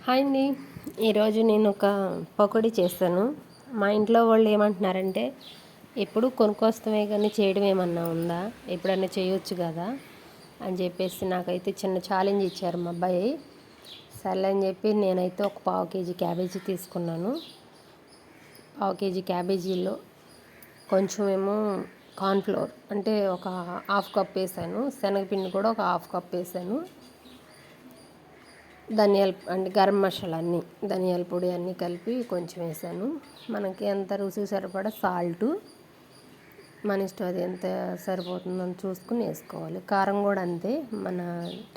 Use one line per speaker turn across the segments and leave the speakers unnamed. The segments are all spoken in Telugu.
హాయ్ అండి. ఈరోజు నేను ఒక పకోడీ చేస్తాను. మా ఇంట్లో వాళ్ళు ఏమంటున్నారంటే, ఎప్పుడు కొనుక్కొస్తామే కానీ చేయడం ఏమన్నా ఉందా, ఎప్పుడన్నా చేయొచ్చు కదా అని చెప్పేసి నాకైతే చిన్న ఛాలెంజ్ ఇచ్చారు మా అబ్బాయి. సర్లే అని చెప్పి నేనైతే ఒక పావు కేజీ క్యాబేజీ తీసుకున్నాను. పావు కేజీ క్యాబేజీలో కొంచెం ఏమో కార్న్ఫ్లోర్ అంటే ఒక హాఫ్ కప్ వేసాను. శనగపిండి కూడా ఒక హాఫ్ కప్ వేసాను. ధనియాల అంటే గరం మసాలా అన్నీ, ధనియాల పొడి అన్నీ కలిపి కొంచెం వేసాను. మనకి ఎంత రుచి సరిపడా సాల్టు, మన ఇష్టం అది ఎంత సరిపోతుందో చూసుకుని వేసుకోవాలి. కారం కూడా అంతే, మన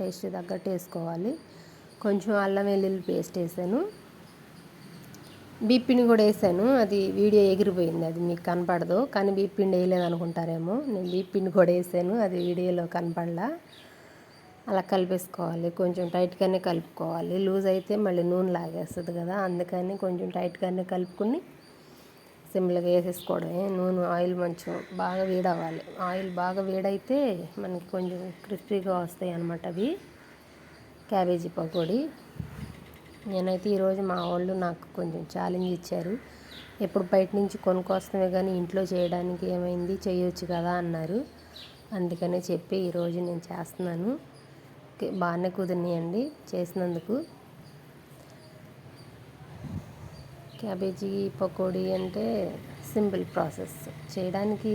టేస్ట్ తగ్గట్టు వేసుకోవాలి. కొంచెం అల్లం వెల్లుల్లి పేస్ట్ వేసాను. బీపిండి కూడా వేసాను. అది వీడియో ఎగిరిపోయింది, అది మీకు కనపడదు. కానీ బీపిండి వేయలేదు అనుకుంటారేమో. నేను బీపిండి కూడా వేసాను, అది వీడియోలో కనపడలా. అలా కలిపేసుకోవాలి. కొంచెం టైట్గానే కలుపుకోవాలి. లూజ్ అయితే మళ్ళీ నూనె లాగేస్తుంది కదా, అందుకని కొంచెం టైట్గానే కలుపుకొని సిమ్లోకి వేసేసుకోవడమే. నూనె ఆయిల్ కొంచెం బాగా వేడవ్వాలి. ఆయిల్ బాగా వేడైతే మనకి కొంచెం క్రిస్పీగా వస్తాయి అన్నమాట అవి క్యాబేజీ పకోడీ. నేనైతే ఈరోజు మా వాళ్ళు నాకు కొంచెం ఛాలెంజ్ ఇచ్చారు. ఎప్పుడు బయట నుంచి కొనుక్కొస్తామే కానీ ఇంట్లో చేయడానికి ఏమైంది, చేయొచ్చు కదా అన్నారు. అందుకనే చెప్పి ఈరోజు నేను చేస్తున్నాను. బాగానే కుదిరినాయండి చేసినందుకు. క్యాబేజీ పకోడీ అంటే సింపుల్ ప్రాసెస్, చేయడానికి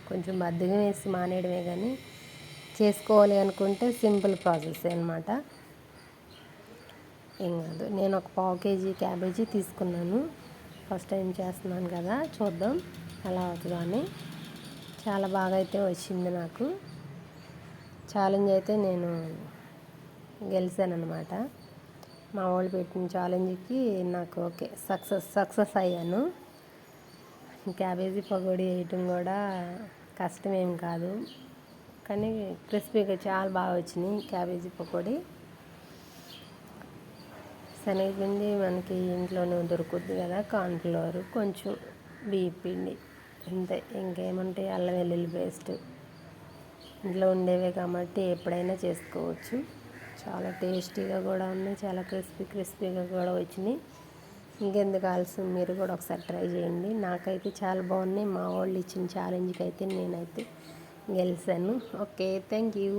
కొంచెం బద్ధకం వేసి మానేయడమే కానీ చేసుకోవాలి అనుకుంటే సింపుల్ ప్రాసెస్ అన్నమాట. ఏం కాదు. నేను ఒక పావు కేజీ క్యాబేజీ తీసుకున్నాను. ఫస్ట్ టైం చేస్తున్నాను కదా, చూద్దాం ఎలా అవుతుందో అని. చాలా బాగా అయితే వచ్చింది నాకు. ఛాలెంజ్ అయితే నేను గెలిచాను అనమాట. మా వాళ్ళు పెట్టిన ఛాలెంజ్కి నాకు ఓకే, సక్సెస్ అయ్యాను. క్యాబేజీ పకోడీ వేయటం కూడా కష్టమేం కాదు, కానీ క్రిస్పీగా చాలా బాగా వచ్చినాయి క్యాబేజీ పకోడీ. శనగపిండి మనకి ఇంట్లోనే దొరుకుద్ది కదా, కార్న్ఫ్లోర్, కొంచెం బియ్యం పిండి, అంతే. ఇంకేమంటే అల్లం వెల్లుల్లి పేస్ట్ ఇంట్లో ఉండేవే కాబట్టి ఎప్పుడైనా చేసుకోవచ్చు. చాలా టేస్టీగా కూడా ఉన్నాయి, చాలా క్రిస్పీగా కూడా వచ్చినాయి. ఇంకెందుకు ఆలస్యం, మీరు కూడా ఒకసారి ట్రై చేయండి. నాకైతే చాలా బాగున్నాయి. మా వాళ్ళు ఇచ్చిన ఛాలెంజ్కి అయితే నేనైతే గెలిచాను. Okay, thank you.